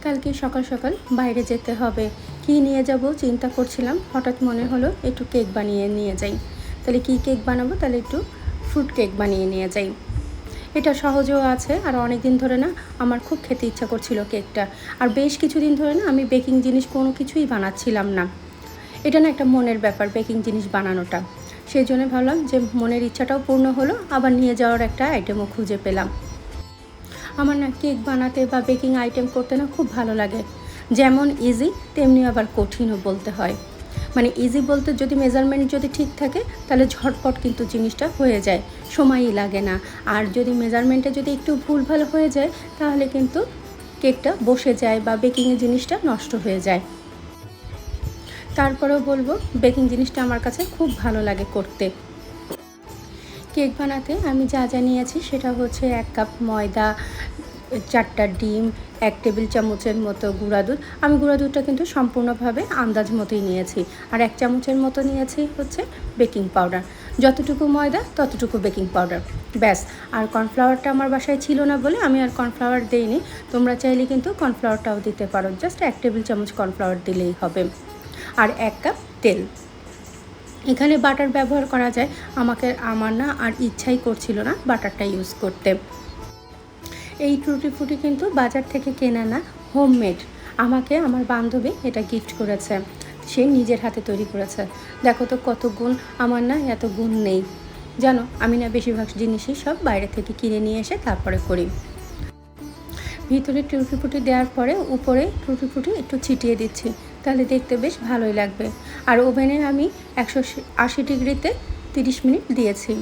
কালকে সকাল সকাল বাইরে যেতে হবে, কি নিয়ে যাব চিন্তা করছিলাম। হঠাৎ মনে হলো একটু কেক বানিয়ে নিয়ে যাই। তাহলে কি কেক বানাবো? তাহলে একটু ফ্রুট কেক বানিয়ে নিয়ে যাই। এটা সহজও আছে, আর অনেক দিন ধরে না আমার খুব খেতে ইচ্ছা করছিল কেকটা। আর বেশ কিছুদিন ধরে না আমি বেকিং জিনিস কোনো কিছুই বানাচ্ছিলাম না। এটা না একটা মনের ব্যাপার, বেকিং জিনিস বানানোটা। সেই জন্য ভাবলাম যে মনের ইচ্ছাটাও পূর্ণ হলো, আবার নিয়ে যাওয়ার একটা আইটেমও খুঁজে পেলাম। আমার না কেক বানাতে বা বেকিং আইটেম করতে না খুব ভালো লাগে। যেমন ইজি তেমনি আবার কঠিনও বলতে হয়। মানে ইজি বলতে যদি মেজারমেন্ট যদি ঠিক থাকে তাহলে ঝটপট কিন্তু জিনিসটা হয়ে যায়, সময়ই লাগে না। আর যদি মেজারমেন্টে যদি একটু ভুলভাল হয়ে যায় তাহলে কিন্তু কেকটা বসে যায় বা বেকিংয়ের জিনিসটা নষ্ট হয়ে যায়। তারপরেও বলবো বেকিং জিনিসটা আমার কাছে খুব ভালো লাগে করতে। কেক বানাতে আমি যা যা নিয়েছি সেটা হচ্ছে 1 কাপ ময়দা, 4টা ডিম, 1 টেবিল চামচের মতো গুঁড়া দুধ। আমি গুঁড়া দুধটা কিন্তু সম্পূর্ণভাবে আন্দাজ মতোই নিয়েছি। আর 1 চামচের মতো নিয়েছি হচ্ছে বেকিং পাউডার। যতটুকু ময়দা ততটুকু বেকিং পাউডার, ব্যাস। আর কর্নফ্লাওয়ারটা আমার বাসায় ছিল না বলে আমি আর কর্নফ্লাওয়ার দিইনি। তোমরা চাইলে কিন্তু কর্নফ্লাওয়ারটাও দিতে পারো, জাস্ট 1 টেবিল চামচ কর্নফ্লাওয়ার দিলেই হবে। আর 1 কাপ তেল। এখানে বাটার ব্যবহার করা যায়, আমার না আর ইচ্ছাই করছিল না বাটারটা ইউজ করতে। এই টুটি ফুটি কিন্তু বাজার থেকে কেনা না, হোমমেড। আমাকে আমার বান্ধবী এটা গিফট করেছে, সে নিজের হাতে তৈরি করেছে। দেখো তো কত গুণ, আমার না এত গুণ নেই জানো। আমি না বেশিরভাগ জিনিসই সব বাইরে থেকে কিনে নিয়ে এসে তারপরে করি। ভিতরে টুটি ফুটি দেওয়ার পরে উপরে টুটি ফুটি একটু ছিটিয়ে দিচ্ছি, তাহলে দেখতে বেশ ভালোই লাগবে। আর ওভেনে আমি 180 ডিগ্রিতে 30 মিনিট দিয়েছি।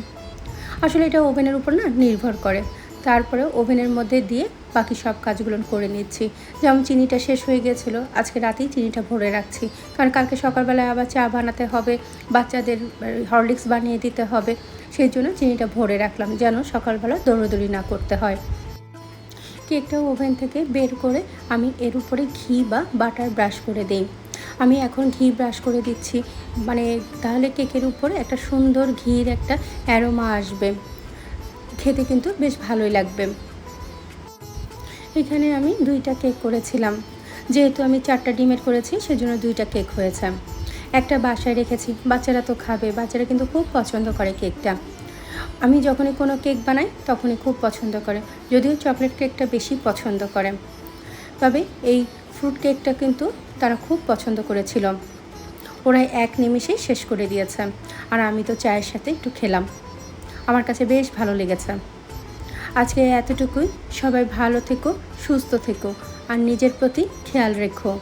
আসলে এটা ওভেনের উপর না নির্ভর করে। তারপরে ওভেনের মধ্যে দিয়ে বাকি সব কাজগুলো করে নিচ্ছি। যেমন চিনিটা শেষ হয়ে গিয়েছিলো, আজকে রাতেই চিনিটা ভরে রাখছি, কারণ কালকে সকালবেলায় আবার চা বানাতে হবে, বাচ্চাদের হরলিক্স বানিয়ে দিতে হবে। সেই জন্য চিনিটা ভরে রাখলাম যেন সকালবেলা দৌড়োদৌড়ি না করতে হয়। কেকটা ওভেন থেকে বের করে আমি এর উপরে ঘি বা বাটার ব্রাশ করে দিই। আমি এখন ঘি ব্রাশ করে দিচ্ছি, মানে তাহলে কেকের উপরে একটা সুন্দর ঘির একটা অ্যারোমা আসবে, খেতে কিন্তু বেশ ভালোই লাগবে। এখানে আমি 2টা কেক করেছিলাম, যেহেতু আমি 4টা ডিমের করেছি সেজন্য 2টা কেক হয়েছে। একটা বাসায় রেখেছি, বাচ্চারা তো খাবে, বাচ্চারা কিন্তু খুব পছন্দ করে কেকটা। আমি যখনই কোনো কেক বানাই তখনই খুব পছন্দ করে, যদিও চকলেট কেকটা বেশি পছন্দ করে, তবে এই ফ্রুট কেকটা কিন্তু তারা খুব পছন্দ করেছিল। ওরা 1 নিমেষেই শেষ করে দিয়েছে, আর আমি তো চায়ের সাথে একটু খেলাম। আমার কাছে বেশ ভালো লেগেছে। আজকে এতটুকুই। সবাই ভালো থেকো, সুস্থ থেকো, আর নিজের প্রতি খেয়াল রেখো।